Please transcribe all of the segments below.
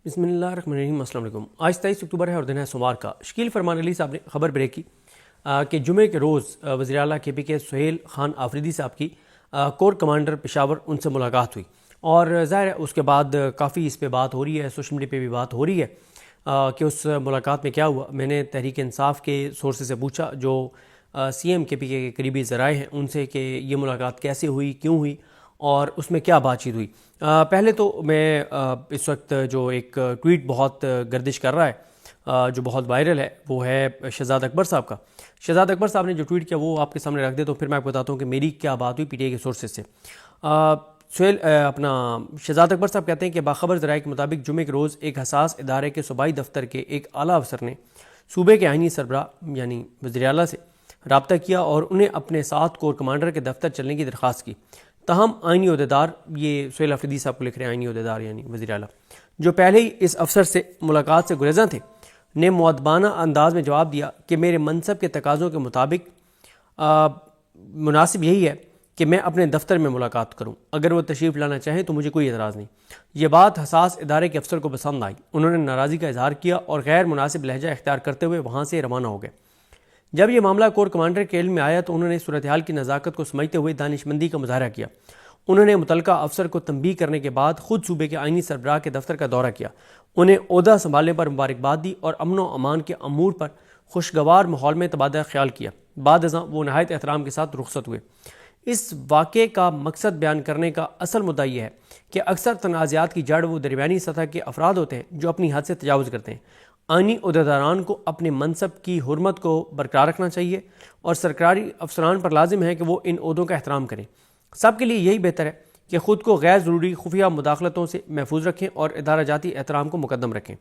बिस्मिल्लाहिर्रहमानिर्रहीम। अस्सलाम वालेकुम। आज 23 अक्टूबर है और दिन है सोमवार का। शकील फरमान अली साहब ने खबर ब्रेक की कि जुमे के रोज़ वज़ीर आला KP के सुहेल खान आफरीदी साहब की कोर कमांडर पेशावर उनसे मुलाकात हुई और ज़ाहिर है उसके बाद काफ़ी इस पे बात हो रही है, सोशल मीडिया पे भी बात हो रही है कि उस मुलाकात में क्या हुआ। मैंने तहरीक इंसाफ के सोर्सेज से पूछा जो CM KP के करीबी ज़राए हैं उनसे कि ये मुलाकात कैसे हुई, क्यों हुई और उसमें क्या बातचीत हुई। पहले तो मैं इस वक्त जो एक ट्वीट बहुत गर्दिश कर रहा है जो बहुत वायरल है वो है शहजाद अकबर साहब का। शहजाद अकबर साहब ने जो ट्वीट किया वो आपके सामने रख दे तो फिर मैं आपको बताता हूँ कि मेरी क्या बात हुई PTI के सोर्सेज से। सुहेल अपना शहजाद अकबर साहब कहते हैं कि बाखबर ज़राए के मुताबिक जुमे के रोज़ एक हसास इदारे के सूबाई दफ्तर के एक आला अफसर ने सूबे के आइनी सरबरा यानी वज़ीर आला से रब्ता किया और उन्हें अपने साथ कोर कमांडर के दफ्तर चलने की दरख्वास्त की। तहम आइनी अहदेदार, ये सुहेल आफरीदी साहब को लिख रहे हैं, आइनी अहदेदार यानी वज़ीर आला, जो पहले ही इस अफसर से मुलाकात से गुरेज़ा थे, ने मुअद्दबाना अंदाज में जवाब दिया कि मेरे मनसब के तकाज़ों के मुताबिक मुनासिब यही है कि मैं अपने दफ्तर में मुलाकात करूं। अगर वो तशरीफ़ लाना चाहें तो मुझे कोई एतराज़ नहीं। ये बात हसास इदारे के अफसर को पसंद आई। उन्होंने नाराज़गी का इजहार किया और गैर मुनासिब लहजा इख्तियार करते हुए वहाँ से रवाना हो गए। जब यह मामला कोर कमांडर के इल्म में आया तो उन्होंने सूरत हाल की नज़ाकत को समझते हुए दानिशमंदी का मुजाहरा किया। उन्होंने मुतलका अफसर को तंबीह करने के बाद खुद सूबे के आइनी सरबराह के दफ्तर का दौरा किया, उन्हें ओहदा संभालने पर मुबारकबाद दी और अमन व अमान के अमूर पर खुशगवार माहौल में तबादला ख्याल किया। बाद अज़ां वो नहायत एहतराम के साथ रुखसत हुए। इस वाक़े का मकसद बयान करने का असल मुद्दा यह है कि अक्सर तनाज़ात की जड़ वो दरमियानी सतह के अफराद होते हैं जो अपनी हद से तजावुज़ करते हैं। आइनी अहदेदारान को अपने मनसब की हुर्मत को बरकरार रखना चाहिए और सरकारी अफसरान पर लाजिम है कि वो इन ओहदों का एहतराम करें। सब के लिए यही बेहतर है कि ख़ुद को गैर ज़रूरी खुफिया मुदाखलतों से महफूज रखें और इदारा जाती एहतराम को मुकद्दम रखें।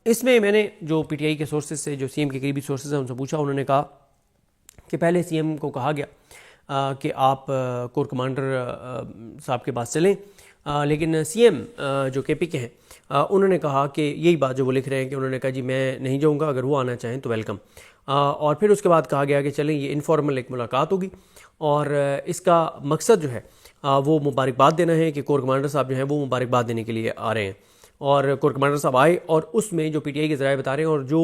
इसमें मैंने जो PTI के सोर्सेज से, जो CM के करीबी सोर्सेज हैं, उनसे पूछा। उन्होंने कहा कि पहले CM को कहा गया कि आप कोर कमांडर साहब के पास चलें, लेकिन CM जो KP के हैं उन्होंने कहा कि यही बात जो वो लिख रहे हैं कि उन्होंने कहा जी मैं नहीं जाऊंगा, अगर वो आना चाहें तो वेलकम। और फिर उसके बाद कहा गया कि चलें ये इनफॉर्मल एक मुलाकात होगी और इसका मकसद जो है वो मुबारकबाद देना है कि कोर कमांडर साहब जो हैं वो मुबारकबाद देने के लिए आ रहे हैं। और कोर कमांडर साहब आए और उसमें जो PTI के ज़राए बता रहे हैं और जो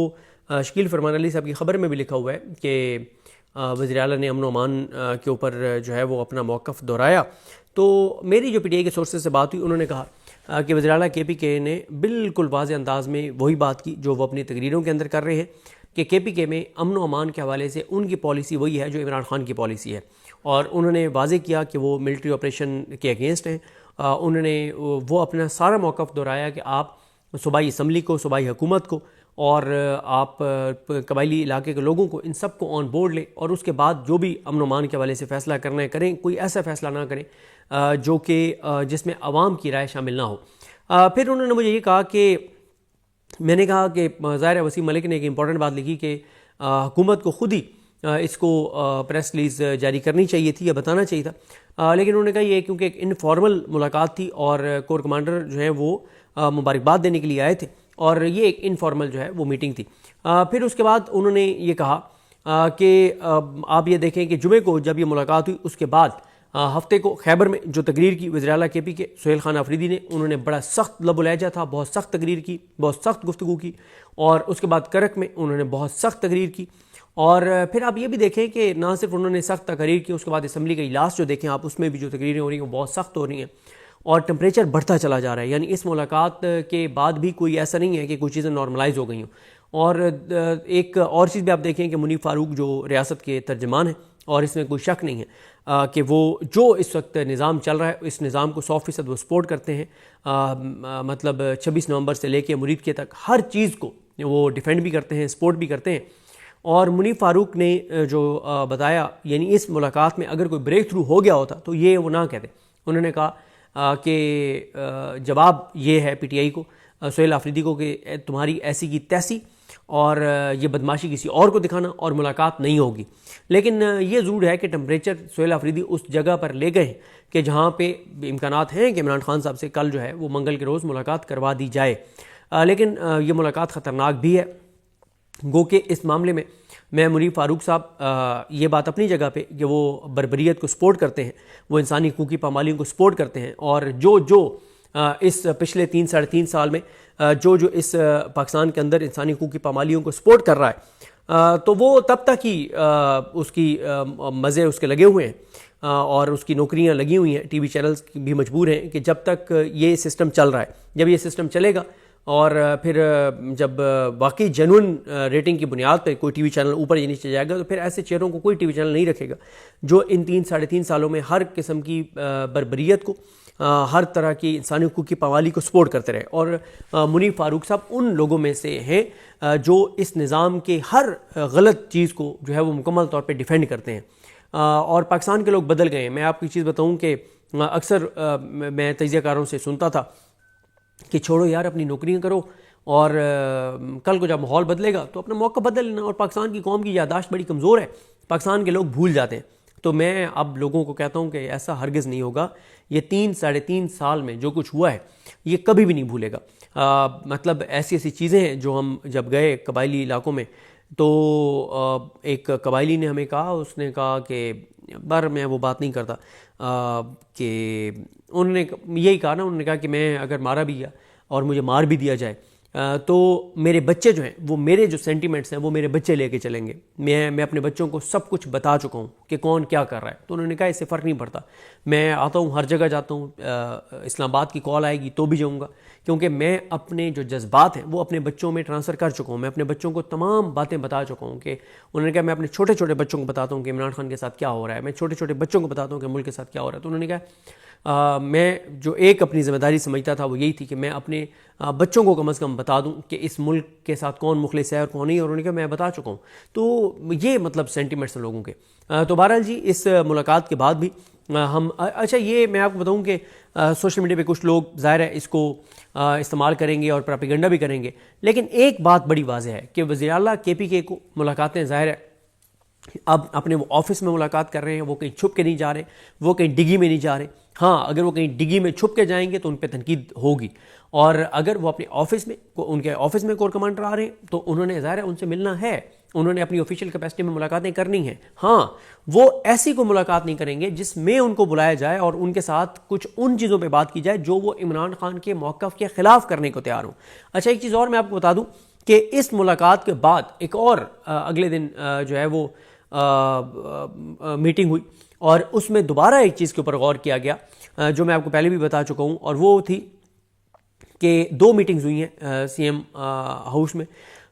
शकील फरमान अली साहब की खबर में भी लिखा हुआ है कि वज़ीर आला ने अमन अमान के ऊपर जो है वो अपना मौक़िफ़ दोहराया। तो मेरी जो PTI के सोर्सेज से बात हुई, उन्होंने कहा कि वज़ीर आला KP के ने बिल्कुल वाज़ेह अंदाज़ में वही बात की जो वो अपनी तकरीरों के अंदर कर रहे हैं कि KPK में अमन अमान के हवाले से उनकी पॉलिसी वही है जो इमरान खान की पॉलिसी है। और उन्होंने वाज़ेह किया कि वो मिलिट्री ऑपरेशन के अगेंस्ट हैं। उन्होंने वो अपना सारा मौक़िफ़ दोहराया कि आप सूबाई असम्बली को, सूबाई हुकूमत को और आप कबायली इलाके के लोगों को, इन सब को ऑन बोर्ड लें और उसके बाद जो भी अमन अमान के हवाले से फ़ैसला करना है करें। कोई ऐसा फ़ैसला ना करें जो कि जिसमें आवाम की राय शामिल ना हो। फिर उन्होंने मुझे ये कहा कि मैंने कहा कि ज़ाहिर है वसीम मलिक ने एक इम्पॉर्टेंट बात लिखी कि हुकूमत को खुद ही इसको प्रेस रिलीज़ जारी करनी चाहिए थी या बताना चाहिए था, लेकिन उन्होंने कहा ये क्योंकि एक इनफॉर्मल मुलाकात थी और कोर कमांडर जो है वो मुबारकबाद देने के लिए आए थे और ये एक इनफॉर्मल जो है वो मीटिंग थी। फिर उसके बाद उन्होंने ये कहा कि आप ये देखें कि जुमे को जब ये मुलाकात हुई उसके बाद हफ्ते को खैबर में जो तकरीर की वज़ीर आला KP के सुहेल खान आफरीदी ने, उन्होंने बड़ा सख्त लबुलहजा था, बहुत सख्त तकरीर की, बहुत सख्त गुफ्तगू की। और उसके बाद करक में उन्होंने बहुत सख्त तकरीर की। और फिर आप ये भी देखें कि ना सिर्फ उन्होंने सख्त तकरीर की, उसके बाद असम्बली का इजलास जो देखें आप, उसमें भी जो तकरीरें हो रही हैं वो बहुत सख्त हो रही हैं और टेम्परेचर बढ़ता चला जा रहा है। यानी इस मुलाकात के बाद भी कोई ऐसा नहीं है कि कुछ चीज़ें नॉर्मलाइज हो गई हों। और एक और चीज़ भी आप देखें कि मुनीफ फारूक जो रियासत के तर्जमान हैं, और इसमें कोई शक नहीं है कि वो जो इस वक्त निज़ाम चल रहा है इस निज़ाम को 100% वो सपोर्ट करते हैं। मतलब 26 नवंबर से लेके मुरीद के तक हर चीज़ को वो डिफेंड भी करते हैं, सपोर्ट भी करते हैं। और मुनीफ फारूक ने जो बताया, यानी इस मुलाकात में अगर कोई ब्रेक थ्रू हो गया होता तो ये वो ना कहते। उन्होंने कहा कि जवाब ये है PTI को, सुहेल आफरीदी को, कि तुम्हारी ऐसी की तैसी और ये बदमाशी किसी और को दिखाना और मुलाकात नहीं होगी। लेकिन ये ज़रूर है कि टेम्परेचर सुहेल आफरीदी उस जगह पर ले गए कि जहाँ पे इम्कानात हैं कि इमरान खान साहब से कल जो है वो मंगल के रोज़ मुलाकात करवा दी जाए। लेकिन ये मुलाकात ख़तरनाक भी है। गो कि इस मामले में मैं मुनीफ फारूक साहब ये बात अपनी जगह पे कि वो बर्बरियत को सपोर्ट करते हैं, वो इंसानी हकूक़ की पामालियों को सपोर्ट करते हैं और जो इस पिछले 3-3.5 साल में जो इस पाकिस्तान के अंदर इंसानी हकूक़ की पामालियों को सपोर्ट कर रहा है, तो वो तब तक ही उसकी मज़े उसके लगे हुए हैं और उसकी नौकरियां लगी हुई हैं। टीवी चैनल्स भी मजबूर हैं कि जब तक ये सिस्टम चल रहा है, जब ये सिस्टम चलेगा और फिर जब वाकई जेन्युइन रेटिंग की बुनियाद पर कोई टीवी चैनल ऊपर या नीचे जाएगा, तो फिर ऐसे चेहरों को कोई टीवी चैनल नहीं रखेगा जो इन 3-3.5 सालों में हर किस्म की बर्बरियत को, हर तरह की इंसानी हकूक़ की पामाली को सपोर्ट करते रहे। और मुनीफ फारूक साहब उन लोगों में से हैं जो इस निज़ाम के हर गलत चीज़ को जो है वो मुकम्मल तौर पे डिफेंड करते हैं। और पाकिस्तान के लोग बदल गए हैं। मैं आपको चीज़ बताऊं कि अक्सर मैं तजियाकारों से सुनता था कि छोड़ो यार, अपनी नौकरियां करो और कल को जब माहौल बदलेगा तो अपना मौका बदल लेना। और पाकिस्तान की कौम की याददाश्त बड़ी कमज़ोर है, पाकिस्तान के लोग भूल जाते हैं। तो मैं अब लोगों को कहता हूं कि ऐसा हरगिज़ नहीं होगा। ये 3-3.5 साल में जो कुछ हुआ है ये कभी भी नहीं भूलेगा। मतलब ऐसी ऐसी चीज़ें हैं जो हम जब गए कबायली इलाकों में, तो एक कबायली ने हमें कहा, उसने कहा कि बार मैं वो बात नहीं करता कि उन्होंने यही कहा ना, उन्होंने कहा कि मैं अगर मारा भी गया और मुझे मार भी दिया जाए तो मेरे बच्चे जो हैं वो मेरे जो सेंटिमेंट्स हैं वो मेरे बच्चे लेके चलेंगे। मैं अपने बच्चों को सब कुछ बता चुका हूँ कि कौन क्या कर रहा है। तो उन्होंने कहा इससे फ़र्क नहीं पड़ता, मैं आता हूँ, हर जगह जाता हूँ, इस्लामाबाद की कॉल आएगी तो भी जाऊँगा, क्योंकि मैं अपने जो जज्बात हैं वो अपने बच्चों में ट्रांसफ़र कर चुका हूँ। मैं अपने बच्चों को तमाम बातें बता चुका हूँ कि उन्होंने कहा मैं अपने छोटे छोटे बच्चों को बताता हूँ कि इमरान खान के साथ क्या हो रहा है, मैं छोटे छोटे बच्चों को बताता हूँ कि मुल्क के साथ क्या हो रहा है। तो उन्होंने कहा मैं जो एक अपनी ज़िम्मेदारी समझता था वो यही थी कि मैं अपने बच्चों को कम अज़ कम बता दूं कि इस मुल्क के साथ कौन मुखलिस है और कौन नहीं। और उन्होंने कहा मैं बता चुका हूं। तो ये मतलब सेंटिमेंट्स हैं लोगों के। तो बहरहाल जी, इस मुलाकात के बाद भी हम अच्छा, ये मैं आपको बताऊं कि सोशल मीडिया पे कुछ लोग ज़ाहिर है इसको इस्तेमाल करेंगे और प्रोपेगेंडा भी करेंगे, लेकिन एक बात बड़ी वाज़ेह है कि वज़ीर आला KPK को मुलाकातें ज़ाहिर है अब अपने वो ऑफिस में मुलाकात कर रहे हैं, वो कहीं छुप के नहीं जा रहे, वो कहीं डिग्गी में नहीं जा रहे। हाँ, अगर वो कहीं डिग्गी में छुप के जाएंगे तो उन पर तनकीद होगी, और अगर वो अपने ऑफिस में, उनके ऑफिस में कोर कमांडर आ रहे हैं तो उन्होंने ज़ाहिर है उनसे मिलना है, उन्होंने अपनी ऑफिशियल कैपेसिटी में मुलाकातें करनी हैं। हाँ, वो ऐसी को मुलाकात नहीं करेंगे जिसमें उनको बुलाया जाए और उनके साथ कुछ उन चीज़ों पर बात की जाए जो वो इमरान खान के मौक़िफ़ के ख़िलाफ़ करने को तैयार हों। अच्छा, एक चीज़ और मैं आपको बता दूँ कि इस मुलाकात के बाद एक और अगले दिन जो है वो मीटिंग हुई और उसमें दोबारा एक चीज़ के ऊपर गौर किया गया जो मैं आपको पहले भी बता चुका हूँ, और वो थी कि 2 मीटिंग्स हुई हैं CM हाउस में,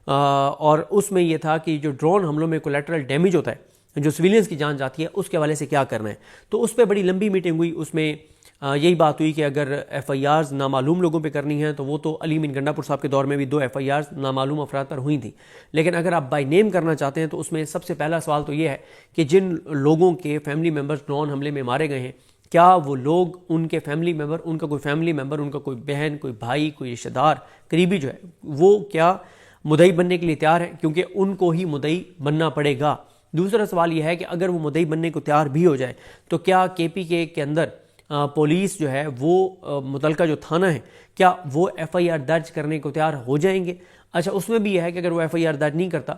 और उसमें यह था कि जो ड्रोन हमलों में कोलैटरल डैमेज होता है, जो सिविलियंस की जान जाती है, उसके हवाले से क्या करना है। तो उस पर बड़ी लंबी मीटिंग हुई। उसमें यही बात हुई कि अगर FIRs नामालूम लोगों पे करनी है तो वो तो अली मीन गंडापुर साहब के दौर में भी 2 FIRs नामालूम अफराद पर हुई थी, लेकिन अगर आप बाय नेम करना चाहते हैं तो उसमें सबसे पहला सवाल तो ये है कि जिन लोगों के फैमिली मेम्बर्स ड्रोन हमले में मारे गए हैं, क्या वो लोग, उनके फैमिली मेम्बर, उनका कोई फैमिली मेम्बर, उनका कोई बहन, कोई भाई, कोई रिश्तेदार करीबी जो है वो क्या मुदई बनने के लिए तैयार है, क्योंकि उनको ही मुदई बनना पड़ेगा। दूसरा सवाल यह है कि अगर वो मुदई बनने को तैयार भी हो जाए तो क्या KPK के अंदर पुलिस जो है वो मुतलका जो थाना है, क्या वो FIR दर्ज करने को तैयार हो जाएंगे। अच्छा, उसमें भी यह है कि अगर वो FIR दर्ज नहीं करता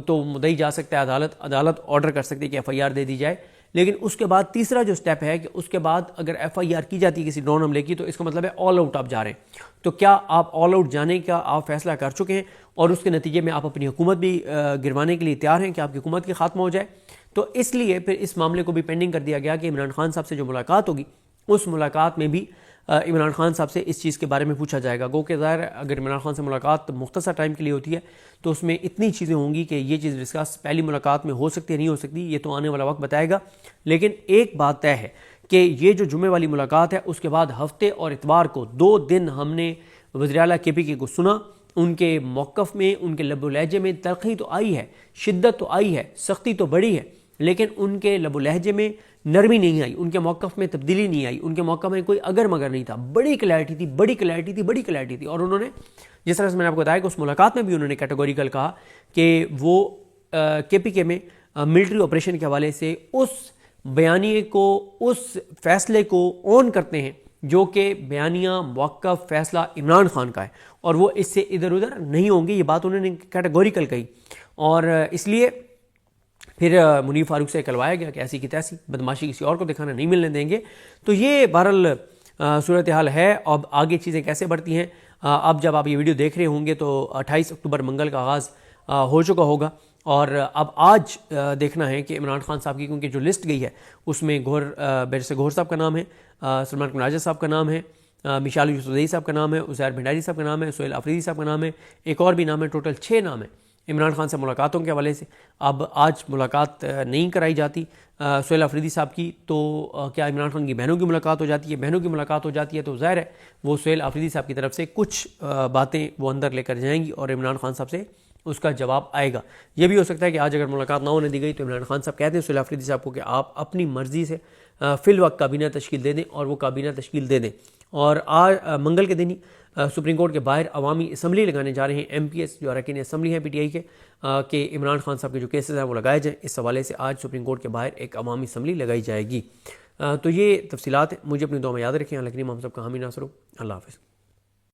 तो मुदई जा सकता है अदालत ऑर्डर कर सकती है कि FIR दे दी जाए। लेकिन उसके बाद तीसरा जो स्टेप है कि उसके बाद अगर FIR की जाती है किसी ड्रोन हमले की, तो इसका मतलब है ऑल आउट आप जा रहे हैं। तो क्या आप ऑल आउट जाने का आप फैसला कर चुके हैं और उसके नतीजे में आप अपनी हुकूमत भी गिरवाने के लिए तैयार हैं कि आपकी हुकूमत की खात्मा हो जाए। तो इसलिए फिर इस मामले को भी पेंडिंग कर दिया गया कि इमरान खान साहब से जो मुलाकात होगी उस मुलाकात में भी इमरान खान साहब से इस चीज़ के बारे में पूछा जाएगा। गो कि ज़ाहिर अगर इमरान खान से मुलाकात मुख्तसर टाइम के लिए होती है तो उसमें इतनी चीज़ें होंगी कि ये चीज़ डिस्कस पहली मुलाकात में हो सकती है, नहीं हो सकती, ये तो आने वाला वक्त बताएगा। लेकिन एक बात तय है कि ये जो जुम्मे वाली मुलाकात है उसके बाद हफ्ते और इतवार को 2 दिन हमने वज़ीर आला KPK को सुना। उनके मौक़िफ़ में, उनके लबो लहजे में तरक्की तो आई है, शिद्दत तो आई है, सख्ती तो बढ़ी है, लेकिन उनके लबो लहजे में नरमी नहीं आई, उनके मौक़िफ़ में तब्दीली नहीं आई, उनके मौक़िफ़ में कोई अगर मगर नहीं था। बड़ी क्लैरिटी थी, बड़ी क्लैरिटी थी, बड़ी क्लैरिटी थी। और उन्होंने, जिस तरह से मैंने आपको बताया कि उस मुलाकात में भी उन्होंने कैटेगोरिकल कहा कि वो KPK में मिलिट्री ऑपरेशन के हवाले से उस बयानिए को, उस फैसले को ऑन करते हैं जो कि बयानिया मौक़िफ़ फैसला इमरान खान का है और वो इससे इधर उधर नहीं होंगे। ये बात उन्होंने कैटेगोरिकल कही और इसलिए फिर मुनीफ फारूक से कहलवाया गया कि ऐसी की तैसी बदमाशी किसी और को दिखाना नहीं मिलने देंगे। तो ये बहरहाल सूरत हाल है। अब आगे चीज़ें कैसे बढ़ती हैं, अब जब आप ये वीडियो देख रहे होंगे तो 28 अक्टूबर मंगल का आगाज़ हो चुका होगा और अब आज देखना है कि इमरान खान साहब की, क्योंकि जो लिस्ट गई है उसमें जैसे गौहर साहब का नाम है, सलमान कुनाजा साहब का नाम है, मिशाल यूसुफजई साहब का नाम है, उज़ैर भंडारी साहब का नाम है, सोहेल अफरीदी साहब का नाम है, एक और भी नाम है, टोटल 6 नाम है इमरान खान से मुलाकातों के हवाले से। अब आज मुलाकात नहीं कराई जाती सोहेल अफरीदी साहब की, तो क्या इमरान खान की बहनों की मुलाकात हो जाती है? बहनों की मुलाकात हो जाती है तो ज़ाहिर है वो सोहेल अफरीदी साहब की तरफ से कुछ बातें वो अंदर लेकर जाएंगी और इमरान खान साहब से उसका जवाब आएगा। यह भी हो सकता है कि आज अगर मुलाकात ना होने दी गई तो इमरान खान साहब कहते हैं सोहेल अफरीदी साहब को कि आप अपनी मर्ज़ी से फ़िल वक्त काबीना तश्कील दे दें, और वो काबीना तश्कील दे दें। और आज मंगल के दिन ही सुप्रीम कोर्ट के बाहर अवामी असम्बली लगाने जा रहे हैं MPS जो अरकान असम्बली हैं PTI के, कि इमरान खान साहब के जो केसेस हैं वो लगाए जाएँ। इस हवाले से आज सुप्रीम कोर्ट के बाहर एक अवामी असम्बली लगाई जाएगी। तो ये तफसीलात हैं, मुझे अपनी दुआ में याद रखें। अल्लाह करीम हम सब का हामी नासर हो। अल्लाह हाफ़िज़।